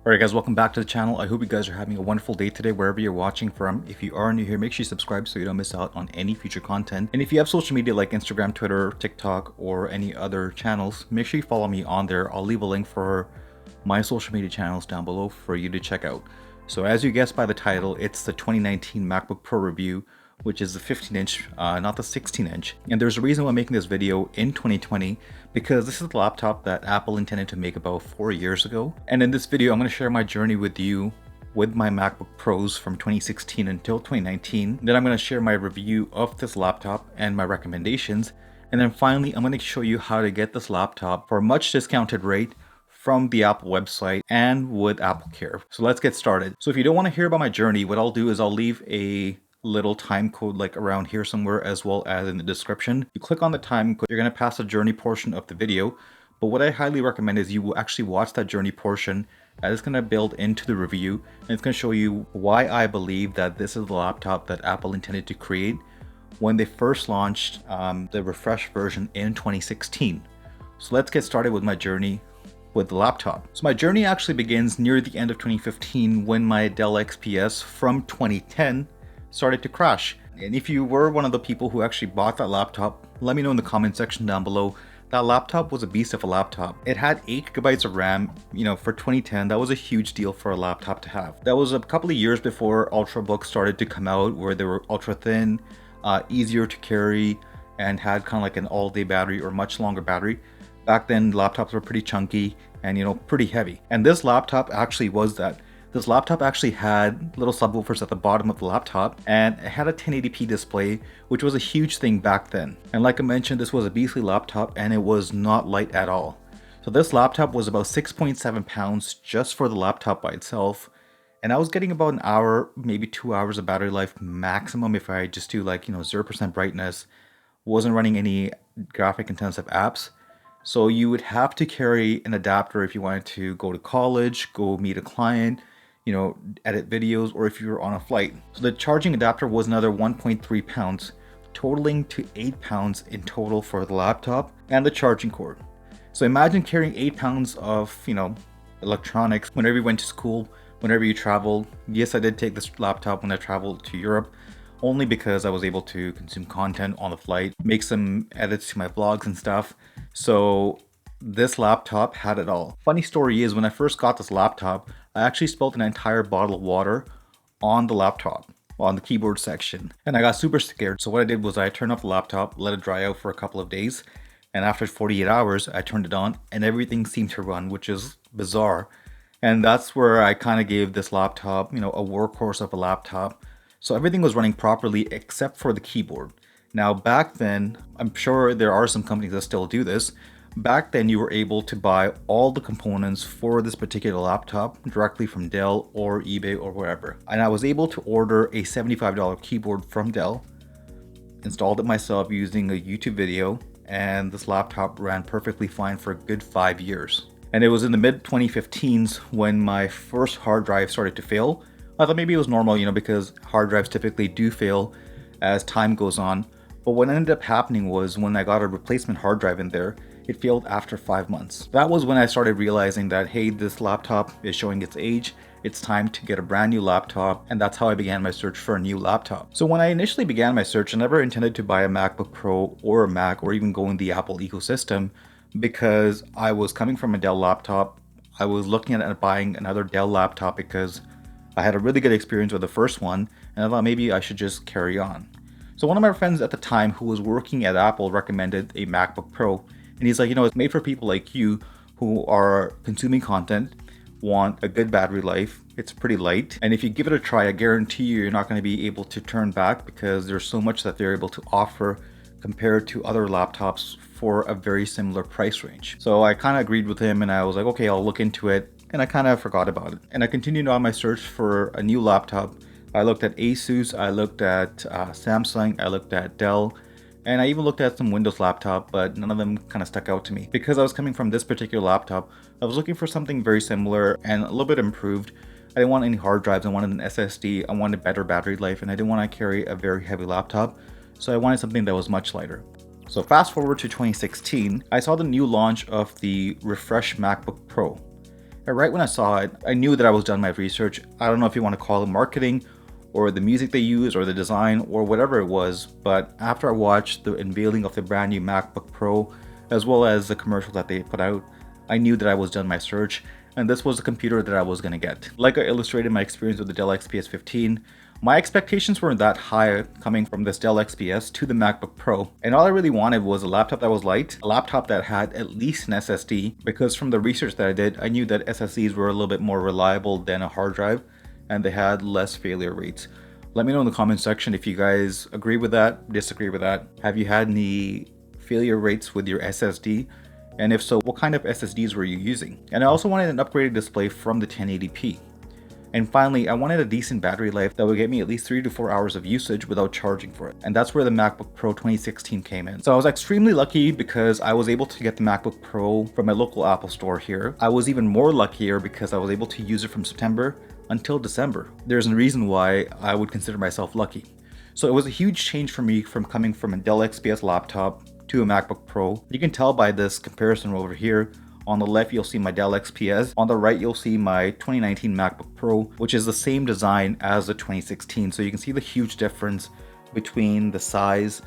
Alright guys, welcome back to the channel. I hope you guys are having a wonderful day today wherever you're watching from. If you are new here, make sure you subscribe so you don't miss out on any future content. And if you have social media like Instagram, Twitter, TikTok, or any other channels, make sure you follow me on there. I'll leave a link for my social media channels down below for you to check out. So as you guessed by the title, it's the 2019 MacBook Pro review, which is the 15-inch, not the 16-inch. And there's a reason why I'm making this video in 2020, because this is the laptop that Apple intended to make about 4 years ago. And in this video, I'm going to share my journey with you with my MacBook Pros from 2016 until 2019. Then I'm going to share my review of this laptop and my recommendations. And then finally, I'm going to show you how to get this laptop for a much discounted rate from the Apple website and with Apple Care. So let's get started. So if you don't want to hear about my journey, what I'll do is I'll leave a little time code like around here somewhere, as well as in the description. You click on the time code, you're going to pass the journey portion of the video. But what I highly recommend is you will actually watch that journey portion, as it's going to build into the review, and it's going to show you why I believe that this is the laptop that Apple intended to create when they first launched the refreshed version in 2016. So let's get started with my journey with the laptop. So my journey actually begins near the end of 2015 when my Dell XPS from 2010 started to crash. And if you were one of the people who actually bought that laptop, let me know in the comment section down below. That laptop was a beast of a laptop. It had 8 GB of RAM. You know, for 2010, that was a huge deal for a laptop to have. That was a couple of years before Ultrabooks started to come out, where they were ultra thin, easier to carry, and had kind of like an all-day battery or much longer battery. Back then, laptops were pretty chunky and, you know, pretty heavy. And this laptop actually was that. This laptop actually had little subwoofers at the bottom of the laptop, and it had a 1080p display, which was a huge thing back then. And like I mentioned, this was a beastly laptop and it was not light at all. So this laptop was about 6.7 pounds just for the laptop by itself. And I was getting about an hour, maybe 2 hours of battery life maximum if I just do like, 0% brightness, wasn't running any graphic intensive apps. So you would have to carry an adapter if you wanted to go to college, go meet a client, edit videos, or if you were on a flight. So the charging adapter was another 1.3 pounds, totaling to 8 pounds in total for the laptop and the charging cord. So imagine carrying 8 pounds of, electronics whenever you went to school, whenever you traveled. Yes, I did take this laptop when I traveled to Europe, only because I was able to consume content on the flight, make some edits to my vlogs and stuff. So this laptop had it all. Funny story is, when I first got this laptop, I actually spilled an entire bottle of water on the laptop, on the keyboard section, and I got super scared. So what I did was I turned off the laptop, let it dry out for a couple of days, and after 48 hours, I turned it on and everything seemed to run, which is bizarre. And that's where I kind of gave this laptop, a workhorse of a laptop. So everything was running properly except for the keyboard. Now back then, I'm sure there are some companies that still do this. Back then, you were able to buy all the components for this particular laptop directly from Dell or eBay or wherever. And I was able to order a $75 keyboard from Dell, installed it myself using a YouTube video, and this laptop ran perfectly fine for a good 5 years. And it was in the mid 2015s when my first hard drive started to fail. I thought maybe it was normal, because hard drives typically do fail as time goes on. But what ended up happening was, when I got a replacement hard drive in there, it failed after 5 months. That was when I started realizing that, hey, this laptop is showing its age. It's time to get a brand new laptop. And that's how I began my search for a new laptop. So when I initially began my search, I never intended to buy a MacBook Pro or a Mac or even go in the Apple ecosystem, because I was coming from a Dell laptop. I was looking at buying another Dell laptop because I had a really good experience with the first one, and I thought maybe I should just carry on. So one of my friends at the time who was working at Apple recommended a MacBook Pro. And he's like, it's made for people like you who are consuming content, want a good battery life. It's pretty light. And if you give it a try, I guarantee you're not going to be able to turn back, because there's so much that they're able to offer compared to other laptops for a very similar price range. So I kind of agreed with him, and I was like, okay, I'll look into it. And I kind of forgot about it. And I continued on my search for a new laptop. I looked at Asus, I looked at Samsung, I looked at Dell, and I even looked at some Windows laptop, but none of them kind of stuck out to me. Because I was coming from this particular laptop, I was looking for something very similar and a little bit improved. I didn't want any hard drives, I wanted an SSD, I wanted better battery life, and I didn't want to carry a very heavy laptop. So I wanted something that was much lighter. So fast forward to 2016, I saw the new launch of the refreshed MacBook Pro. And right when I saw it, I knew that I was done my research. I don't know if you want to call it marketing or the music they use or the design or whatever it was, but after I watched the unveiling of the brand new MacBook Pro as well as the commercial that they put out, I knew that I was done my search and this was the computer that I was going to get. Like I illustrated my experience with the Dell XPS 15, my expectations weren't that high coming from this Dell XPS to the MacBook Pro, and all I really wanted was a laptop that was light, a laptop that had at least an SSD, because from the research that I did, I knew that SSDs were a little bit more reliable than a hard drive, and they had less failure rates. Let me know in the comment section if you guys agree with that, disagree with that. Have you had any failure rates with your SSD? And if so, what kind of SSDs were you using? And I also wanted an upgraded display from the 1080p. And finally, I wanted a decent battery life that would get me at least 3 to 4 hours of usage without charging for it. And that's where the MacBook Pro 2016 came in. So I was extremely lucky because I was able to get the MacBook Pro from my local Apple store here. I was even more luckier because I was able to use it from September until December. There's a reason why I would consider myself lucky. So it was a huge change for me from coming from a Dell XPS laptop to a MacBook Pro. You can tell by this comparison over here. On the left, you'll see my Dell XPS. On the right, you'll see my 2019 MacBook Pro, which is the same design as the 2016. So you can see the huge difference between the size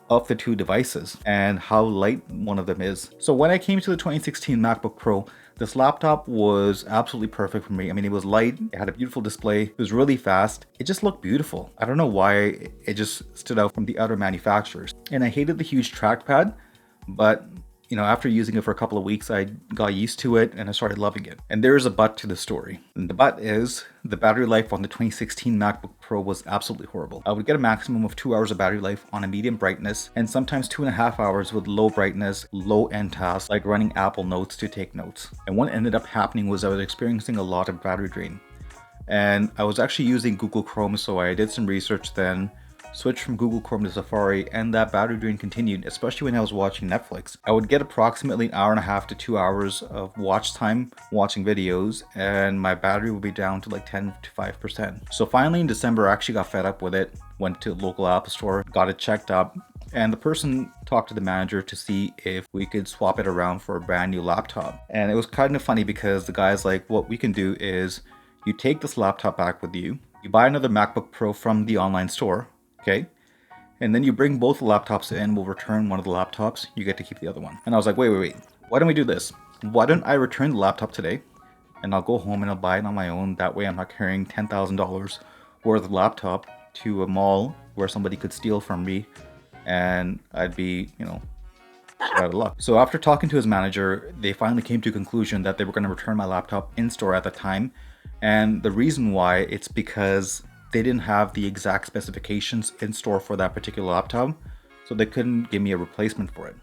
of the two devices and how light one of them is. So when I came to the 2016 MacBook Pro, this laptop was absolutely perfect for me. I mean, it was light, it had a beautiful display, it was really fast, it just looked beautiful. I don't know why it just stood out from the other manufacturers. And I hated the huge trackpad, but after using it for a couple of weeks, I got used to it and I started loving it. And there is a but to the story. And the but is the battery life on the 2016 MacBook Pro was absolutely horrible. I would get a maximum of 2 hours of battery life on a medium brightness and sometimes 2.5 hours with low brightness, low end tasks like running Apple Notes to take notes. And what ended up happening was I was experiencing a lot of battery drain. And I was actually using Google Chrome, so I did some research then, switched from Google Chrome to Safari, and that battery drain continued, especially when I was watching Netflix. I would get approximately an hour and a half to 2 hours of watch time watching videos, and my battery would be down to like 10 to 5%. So finally in December, I actually got fed up with it, went to the local Apple store, got it checked up, and the person talked to the manager to see if we could swap it around for a brand new laptop. And it was kind of funny because the guy's like, what we can do is you take this laptop back with you, you buy another MacBook Pro from the online store, okay? And then you bring both the laptops in, we'll return one of the laptops, you get to keep the other one. And I was like, wait, why don't we do this? Why don't I return the laptop today and I'll go home and I'll buy it on my own. That way I'm not carrying $10,000 worth of laptop to a mall where somebody could steal from me and I'd be, out of luck. So after talking to his manager, they finally came to a conclusion that they were going to return my laptop in store at the time. And the reason why, it's because they didn't have the exact specifications in store for that particular laptop, so they couldn't give me a replacement for it.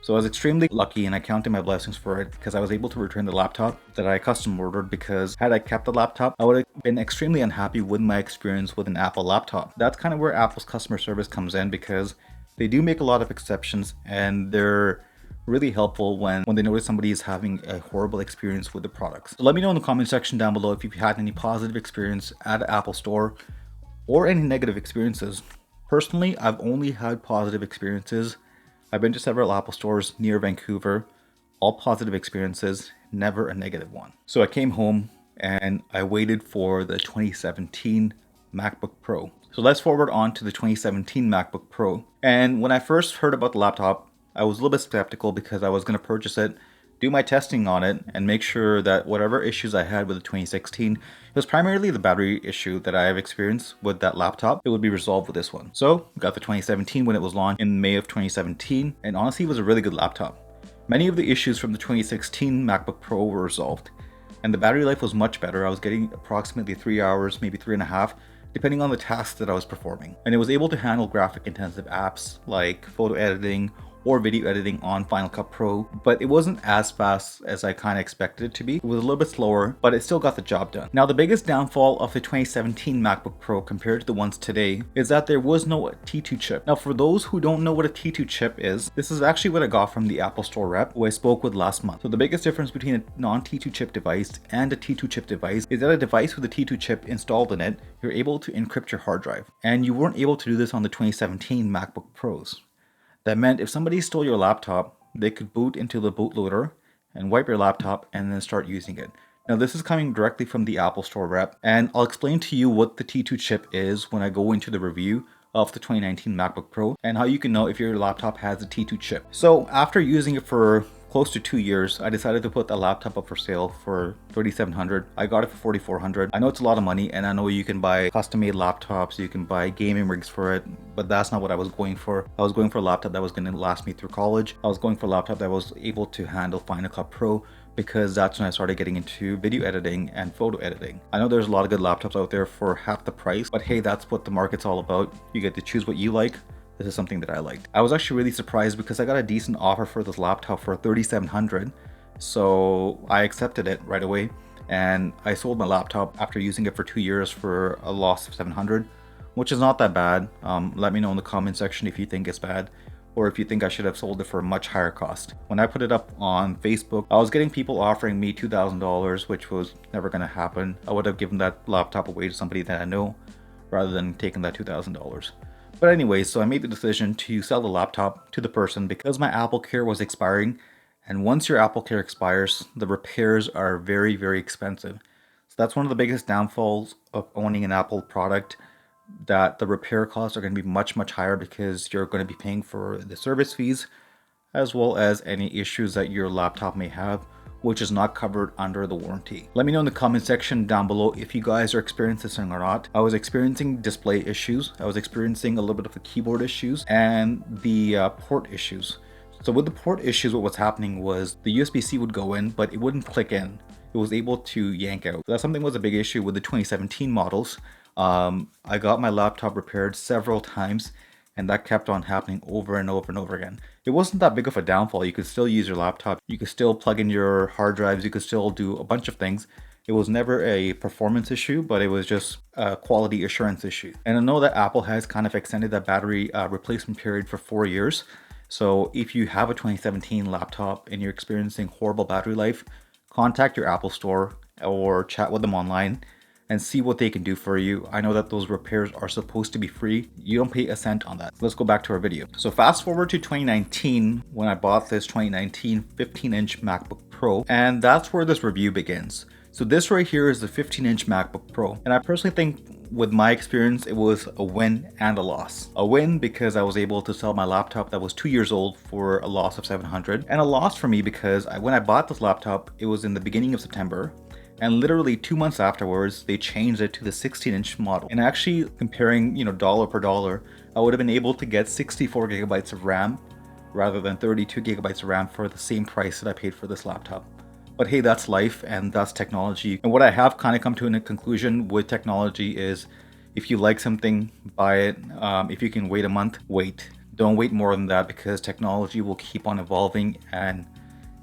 So I was extremely lucky and I counted my blessings for it because I was able to return the laptop that I custom ordered, because had I kept the laptop, I would have been extremely unhappy with my experience with an Apple laptop. That's kind of where Apple's customer service comes in, because they do make a lot of exceptions and they're really helpful when they notice somebody is having a horrible experience with the products. So let me know in the comment section down below if you've had any positive experience at an Apple store or any negative experiences. Personally, I've only had positive experiences. I've been to several Apple stores near Vancouver, all positive experiences, never a negative one. So I came home and I waited for the 2017 MacBook Pro. So let's forward on to the 2017 MacBook Pro. And when I first heard about the laptop, I was a little bit skeptical because I was going to purchase it, do my testing on it, and make sure that whatever issues I had with the 2016, it was primarily the battery issue that I have experienced with that laptop, it would be resolved with this one. So I got the 2017 when it was launched in May of 2017, and honestly it was a really good laptop. Many of the issues from the 2016 MacBook Pro were resolved, and the battery life was much better. I was getting approximately 3 hours, maybe 3.5, depending on the tasks that I was performing. And it was able to handle graphic intensive apps like photo editing or video editing on Final Cut Pro, but it wasn't as fast as I kind of expected it to be. It was a little bit slower, but it still got the job done. Now, the biggest downfall of the 2017 MacBook Pro compared to the ones today is that there was no T2 chip. Now, for those who don't know what a T2 chip is, this is actually what I got from the Apple Store rep who I spoke with last month. So the biggest difference between a non-T2 chip device and a T2 chip device is that a device with a T2 chip installed in it, you're able to encrypt your hard drive. And you weren't able to do this on the 2017 MacBook Pros. That meant if somebody stole your laptop, they could boot into the bootloader and wipe your laptop and then start using it. Now this is coming directly from the Apple Store rep, and I'll explain to you what the T2 chip is when I go into the review of the 2019 MacBook Pro and how you can know if your laptop has a T2 chip. So after using it for close to 2 years, I decided to put the laptop up for sale for $3,700. I got it for $4,400. I know it's a lot of money, and I know you can buy custom-made laptops, you can buy gaming rigs for it, but that's not what I was going for. I was going for a laptop that was going to last me through college. I was going for a laptop that was able to handle Final Cut Pro, because that's when I started getting into video editing and photo editing. I know there's a lot of good laptops out there for half the price, but hey, that's what the market's all about. You get to choose what you like. This is something that I liked. I was actually really surprised because I got a decent offer for this laptop for $3,700. So I accepted it right away, and I sold my laptop after using it for 2 years for a loss of $700, which is not that bad. Let me know in the comment section if you think it's bad, or if you think I should have sold it for a much higher cost. When I put it up on Facebook, I was getting people offering me $2,000, which was never gonna happen. I would have given that laptop away to somebody that I know rather than taking that $2,000. But anyway, so I made the decision to sell the laptop to the person because my Apple Care was expiring. And once your Apple Care expires, the repairs are very, very expensive. So that's one of the biggest downfalls of owning an Apple product, that the repair costs are going to be much, much higher because you're going to be paying for the service fees as well as any issues that your laptop may have, which is not covered under the warranty. Let me know in the comment section down below if you guys are experiencing this or not. I was experiencing display issues. I was experiencing a little bit of the keyboard issues and the port issues. So with the port issues, what was happening was the USB-C would go in, but it wouldn't click in. It was able to yank out. That something was a big issue with the 2017 models. I got my laptop repaired several times, and that kept on happening over and over and over again. It wasn't that big of a downfall. You could still use your laptop. You could still plug in your hard drives. You could still do a bunch of things. It was never a performance issue, but it was just a quality assurance issue. And I know that Apple has kind of extended that battery replacement period for 4 years. So if you have a 2017 laptop and you're experiencing horrible battery life, contact your Apple store or chat with them online and see what they can do for you. I know that those repairs are supposed to be free. You don't pay a cent on that. Let's go back to our video. So fast forward to 2019 when I bought this 2019 15-inch MacBook Pro, and that's where this review begins. So this right here is the 15-inch MacBook Pro, and I personally think with my experience, it was a win and a loss. A win because I was able to sell my laptop that was 2 years old for a loss of $700, and a loss for me because when I bought this laptop, it was in the beginning of September. And literally 2 months afterwards, they changed it to the 16-inch model. And actually comparing, dollar per dollar, I would have been able to get 64 gigabytes of RAM rather than 32 gigabytes of RAM for the same price that I paid for this laptop. But hey, that's life and that's technology. And what I have kind of come to a conclusion with technology is if you like something, buy it. If you can wait a month, wait. Don't wait more than that because technology will keep on evolving. And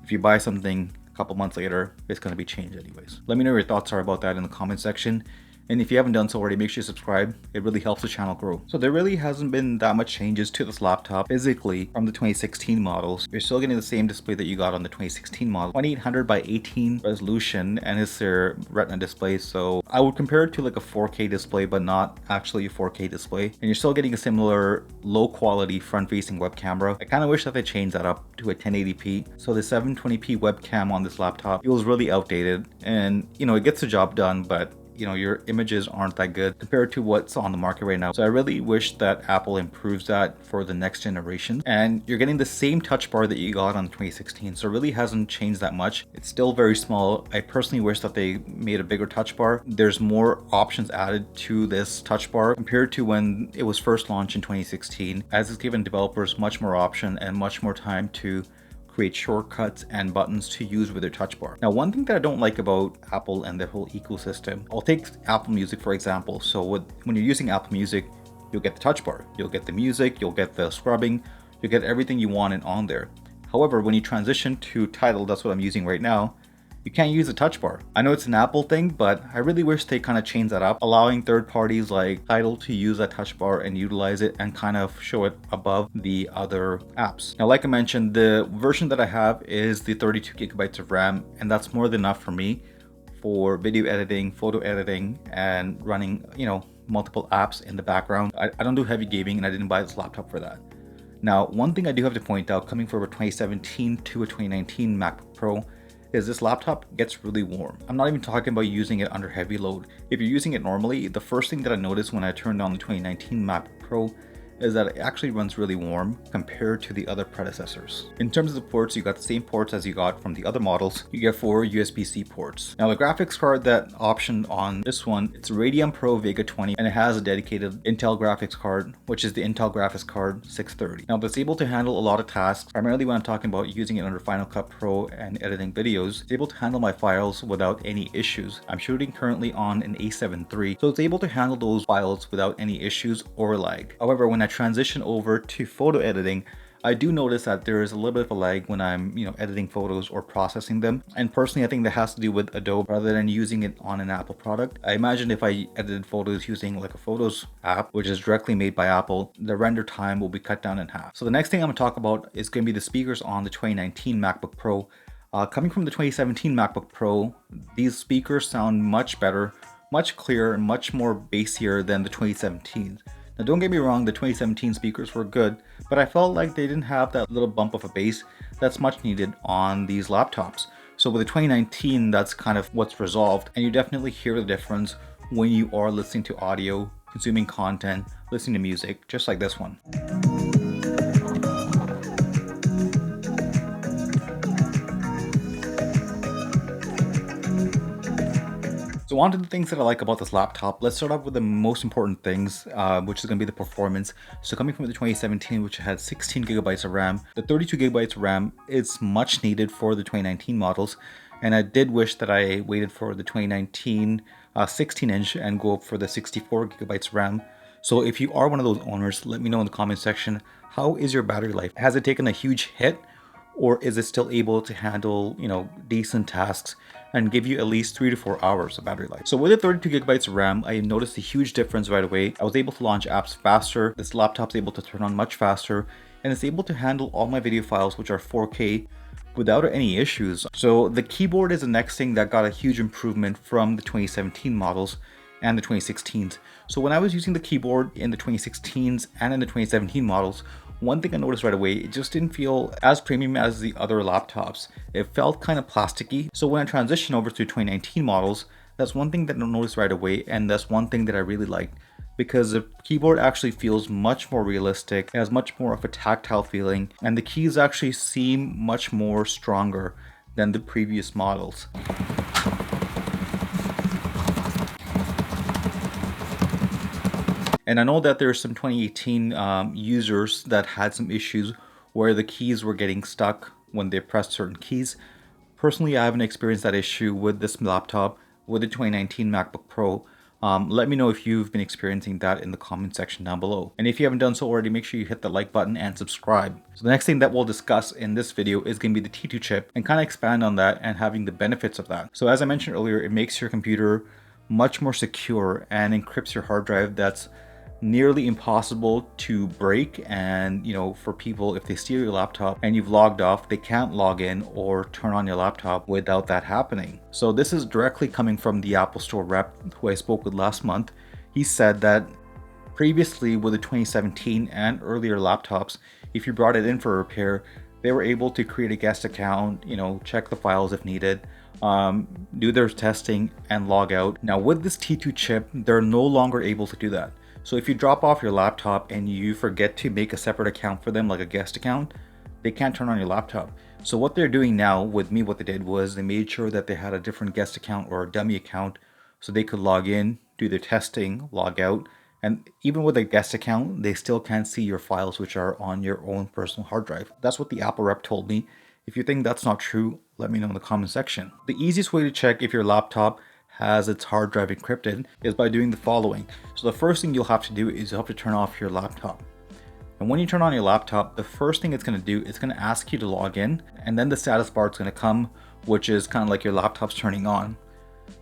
if you buy something, couple months later, it's going to be changed anyways. Let me know your thoughts are about that in the comment section. And if you haven't done so already, make sure you subscribe. It really helps the channel grow. So there really hasn't been that much changes to this laptop physically from the 2016 models. You're still getting the same display that you got on the 2016 model. 2800 by 18 resolution, and it's their Retina display. So I would compare it to like a 4K display, but not actually a 4K display. And you're still getting a similar low quality front facing web camera. I kind of wish that they changed that up to a 1080p. So the 720p webcam on this laptop feels really outdated, and it gets the job done, but your images aren't that good compared to what's on the market right now. So I really wish that Apple improves that for the next generation. And you're getting the same touch bar that you got on 2016. So it really hasn't changed that much. It's still very small. I personally wish that they made a bigger touch bar. There's more options added to this touch bar compared to when it was first launched in 2016, as it's given developers much more option and much more time to create shortcuts and buttons to use with their touch bar. Now, one thing that I don't like about Apple and their whole ecosystem, I'll take Apple Music for example. So when you're using Apple Music, you'll get the touch bar, you'll get the music, you'll get the scrubbing, you'll get everything you want on there. However, when you transition to Tidal, that's what I'm using right now, you can't use a touch bar. I know it's an Apple thing, but I really wish they kind of changed that up, allowing third parties like Tidal to use that touch bar and utilize it and kind of show it above the other apps. Now, like I mentioned, the version that I have is the 32 gigabytes of RAM, and that's more than enough for me for video editing, photo editing, and running, multiple apps in the background. I don't do heavy gaming, and I didn't buy this laptop for that. Now, one thing I do have to point out, coming from a 2017 to a 2019 MacBook Pro, is this laptop gets really warm. I'm not even talking about using it under heavy load. If you're using it normally, the first thing that I noticed when I turned on the 2019 MacBook Pro is that it actually runs really warm compared to the other predecessors. In terms of the ports, you got the same ports as you got from the other models. You get 4 USB-C ports. Now the graphics card that optioned on this one, it's a Radeon Pro Vega 20, and it has a dedicated Intel graphics card, which is the Intel graphics card 630. Now that's able to handle a lot of tasks, primarily when I'm talking about using it under Final Cut Pro and editing videos. It's able to handle my files without any issues. I'm shooting currently on an A7 III, so it's able to handle those files without any issues or lag. However, when I transition over to photo editing, I do notice that there is a little bit of a lag when I'm, editing photos or processing them. And personally, I think that has to do with Adobe rather than using it on an Apple product. I imagine if I edited photos using like a Photos app, which is directly made by Apple, the render time will be cut down in half. So the next thing I'm gonna talk about is gonna be the speakers on the 2019 MacBook Pro. Coming from the 2017 MacBook Pro, these speakers sound much better, much clearer, and much more bassier than the 2017. Now don't get me wrong, the 2017 speakers were good, but I felt like they didn't have that little bump of a bass that's much needed on these laptops. So with the 2019, that's kind of what's resolved, and you definitely hear the difference when you are listening to audio, consuming content, listening to music, just like this one. So on to the things that I like about this laptop. Let's start off with the most important things, which is going to be the performance. So coming from the 2017, which had 16 gigabytes of RAM, the 32 gigabytes of RAM is much needed for the 2019 models. And I did wish that I waited for the 2019 16-inch and go up for the 64 gigabytes of RAM. So if you are one of those owners, let me know in the comment section, how is your battery life? Has it taken a huge hit? Or is it still able to handle, decent tasks and give you at least 3 to 4 hours of battery life? So with the 32 gigabytes of RAM, I noticed a huge difference right away. I was able to launch apps faster. This laptop's able to turn on much faster, and it's able to handle all my video files, which are 4K, without any issues. So the keyboard is the next thing that got a huge improvement from the 2017 models and the 2016s. So when I was using the keyboard in the 2016s and in the 2017 models, one thing I noticed right away, it just didn't feel as premium as the other laptops. It felt kind of plasticky. So when I transitioned over to 2019 models, that's one thing that I noticed right away, and that's one thing that I really liked, because the keyboard actually feels much more realistic. It has much more of a tactile feeling, and the keys actually seem much more stronger than the previous models. And I know that there are some 2018 users that had some issues where the keys were getting stuck when they pressed certain keys. Personally, I haven't experienced that issue with this laptop, with the 2019 MacBook Pro. Let me know if you've been experiencing that in the comment section down below. And if you haven't done so already, make sure you hit the like button and subscribe. So the next thing that we'll discuss in this video is going to be the T2 chip, and kind of expand on that and having the benefits of that. So as I mentioned earlier, it makes your computer much more secure and encrypts your hard drive. That's nearly impossible to break, and for people, if they steal your laptop and you've logged off, they can't log in or turn on your laptop without that happening. So this is directly coming from the Apple Store rep who I spoke with last month. He said that previously with the 2017 and earlier laptops, if you brought it in for a repair, they were able to create a guest account, check the files if needed, do their testing and log out. Now with this T2 chip, they're no longer able to do that. So if you drop off your laptop and you forget to make a separate account for them, like a guest account, they can't turn on your laptop. So what they're doing now with me, what they did was they made sure that they had a different guest account or a dummy account so they could log in, do their testing, log out, and even with a guest account, they still can't see your files which are on your own personal hard drive. That's what the Apple rep told me. If you think that's not true, let me know in the comment section. The easiest way to check if your laptop has its hard drive encrypted is by doing the following. So the first thing you'll have to do is you'll have to turn off your laptop. And when you turn on your laptop, the first thing it's going to do is going to ask you to log in, and then the status bar is going to come, which is kind of like your laptop's turning on.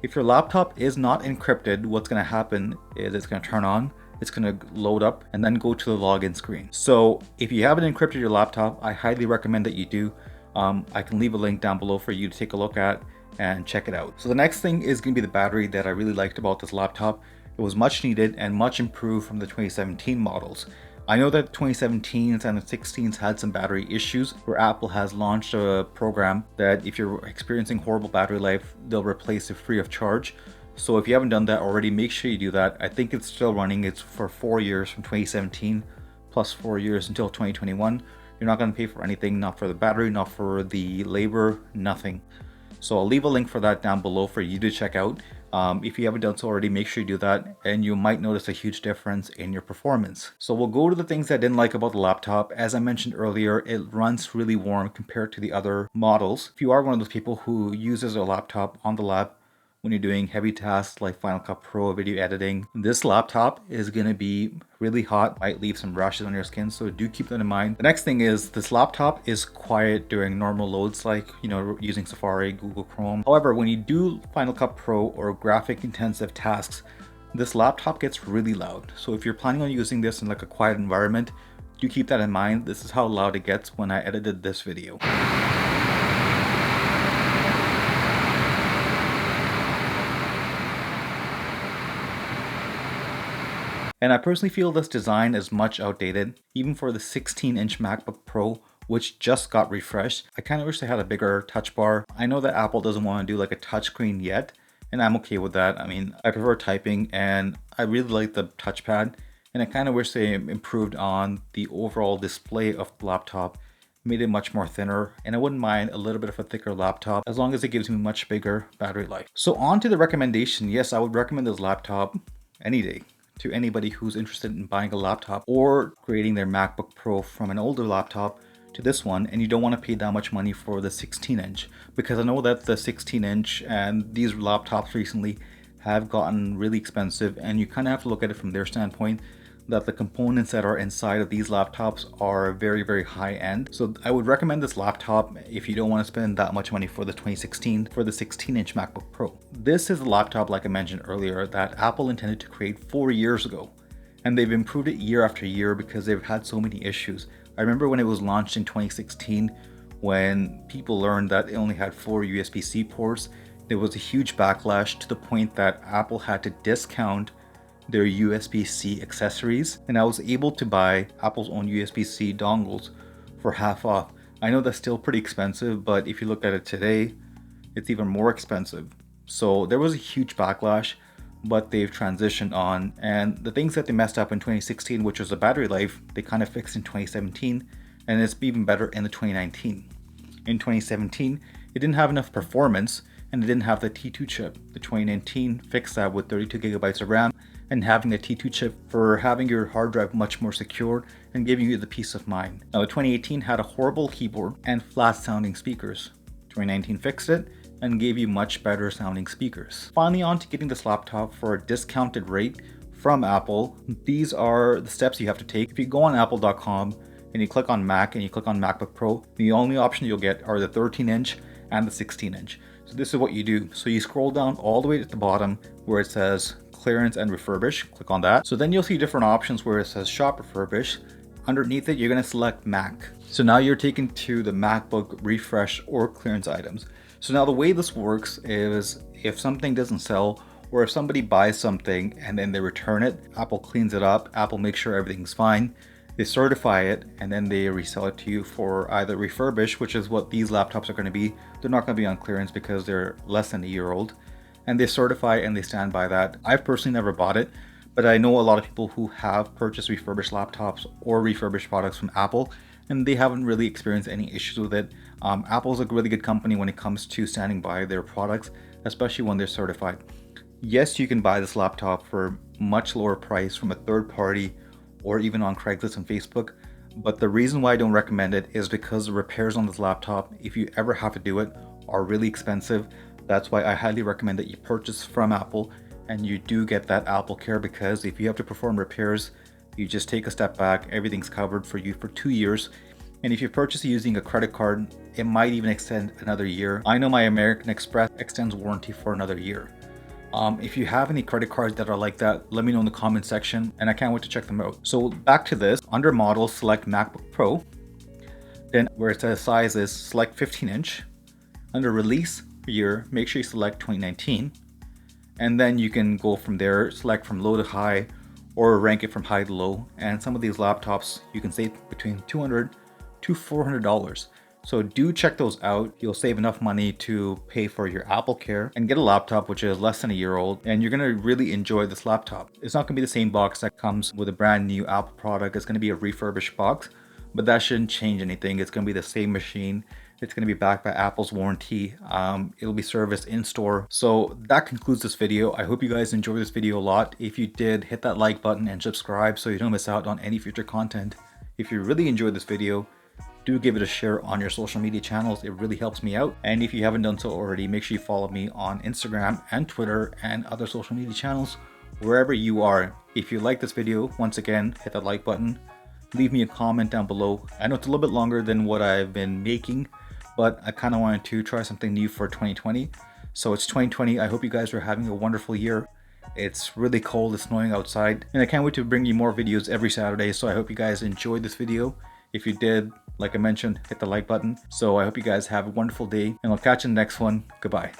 If your laptop is not encrypted, what's going to happen is it's going to turn on, it's going to load up, and then go to the login screen. So if you haven't encrypted your laptop, I highly recommend that you do. I can leave a link down below for you to take a look at and check it out. So the next thing is going to be the battery that I really liked about this laptop. It was much needed and much improved from the 2017 models. I know that 2017s and the 16s had some battery issues where Apple has launched a program that if you're experiencing horrible battery life, they'll replace it free of charge. So if you haven't done that already, make sure you do that. I think it's still running. It's for 4 years from 2017 plus 4 years until 2021. You're not going to pay for anything, not for the battery, not for the labor, nothing. So I'll leave a link for that down below for you to check out. If you haven't done so already, make sure you do that, and you might notice a huge difference in your performance. So we'll go to the things I didn't like about the laptop. As I mentioned earlier, it runs really warm compared to the other models. If you are one of those people who uses a laptop on the lap when you're doing heavy tasks like Final Cut Pro, video editing, this laptop is going to be really hot, might leave some rashes on your skin, so do keep that in mind. The next thing is this laptop is quiet during normal loads like, using Safari, Google Chrome. However, when you do Final Cut Pro or graphic intensive tasks, this laptop gets really loud. So if you're planning on using this in like a quiet environment, do keep that in mind. This is how loud it gets when I edited this video. And I personally feel this design is much outdated, even for the 16-inch MacBook Pro, which just got refreshed. I kind of wish they had a bigger touch bar. I know that Apple doesn't want to do like a touchscreen yet, and I'm okay with that. I mean, I prefer typing and I really like the touchpad, and I kind of wish they improved on the overall display of the laptop, made it much more thinner, and I wouldn't mind a little bit of a thicker laptop as long as it gives me much bigger battery life. So on to the recommendation. Yes, I would recommend this laptop any day to anybody who's interested in buying a laptop or creating their MacBook Pro from an older laptop to this one, and you don't want to pay that much money for the 16-inch, because I know that the 16-inch and these laptops recently have gotten really expensive, and you kind of have to look at it from their standpoint that the components that are inside of these laptops are very, very high end. So I would recommend this laptop if you don't want to spend that much money for the 2016 for the 16-inch MacBook Pro. This is a laptop, like I mentioned earlier, that Apple intended to create 4 years ago, and they've improved it year after year because they've had so many issues. I remember when it was launched in 2016, when people learned that it only had 4 USB-C ports, there was a huge backlash to the point that Apple had to discount their USB-C accessories, and I was able to buy Apple's own USB-C dongles for half off. I know that's still pretty expensive, but if you look at it today, it's even more expensive. So there was a huge backlash, but they've transitioned on, and the things that they messed up in 2016, which was the battery life, they kind of fixed in 2017, and it's even better in the 2019. In 2017, it didn't have enough performance, and it didn't have the T2 chip. The 2019 fixed that with 32 gigabytes of RAM, and having a T2 chip for having your hard drive much more secure and giving you the peace of mind. Now, the 2018 had a horrible keyboard and flat sounding speakers. 2019 fixed it and gave you much better sounding speakers. Finally, on to getting this laptop for a discounted rate from Apple. These are the steps you have to take. If you go on apple.com and you click on Mac and you click on MacBook Pro, the only option you'll get are the 13-inch and the 16-inch. So this is what you do. So you scroll down all the way to the bottom where it says clearance and refurbished. Click on that. So then you'll see different options where it says shop refurbished. Underneath it, you're going to select Mac. So now you're taken to the MacBook refresh or clearance items. So now the way this works is if something doesn't sell, or if somebody buys something and then they return it, Apple cleans it up, Apple makes sure everything's fine, they certify it, and then they resell it to you for either refurbished, which is what these laptops are going to be. They're not going to be on clearance because they're less than a year old, and they certify and they stand by that. I've personally never bought it, but I know a lot of people who have purchased refurbished laptops or refurbished products from Apple, and they haven't really experienced any issues with it. Apple's a really good company when it comes to standing by their products, especially when they're certified. Yes, you can buy this laptop for much lower price from a third party or even on Craigslist and Facebook, but the reason why I don't recommend it is because the repairs on this laptop, if you ever have to do it, are really expensive. That's why I highly recommend that you purchase from Apple and you do get that Apple Care, because if you have to perform repairs, you just take a step back, everything's covered for you for 2 years. And if you purchase it using a credit card, it might even extend another year. I know my American Express extends warranty for another year. If you have any credit cards that are like that, let me know in the comment section, and I can't wait to check them out. So back to this, under model, select MacBook Pro. Then where it says sizes, select 15-inch. Under release year, make sure you select 2019. And then you can go from there, select from low to high, or rank it from high to low. And some of these laptops you can save between $200 to $400. So do check those out. You'll save enough money to pay for your Apple Care and get a laptop which is less than a year old, and you're gonna really enjoy this laptop. It's not gonna be the same box that comes with a brand new Apple product. It's gonna be a refurbished box, but that shouldn't change anything. It's gonna be the same machine. It's gonna be backed by Apple's warranty. It'll be serviced in store. So that concludes this video. I hope you guys enjoyed this video a lot. If you did, hit that like button and subscribe so you don't miss out on any future content. If you really enjoyed this video, do give it a share on your social media channels. It really helps me out. And if you haven't done so already, make sure you follow me on Instagram and Twitter and other social media channels, wherever you are. If you like this video, once again, hit that like button. Leave me a comment down below. I know it's a little bit longer than what I've been making, but I kind of wanted to try something new for 2020. So it's 2020. I hope you guys are having a wonderful year. It's really cold, it's snowing outside, and I can't wait to bring you more videos every Saturday. So I hope you guys enjoyed this video. If you did, like I mentioned, hit the like button. So I hope you guys have a wonderful day, and I'll catch you in the next one. Goodbye.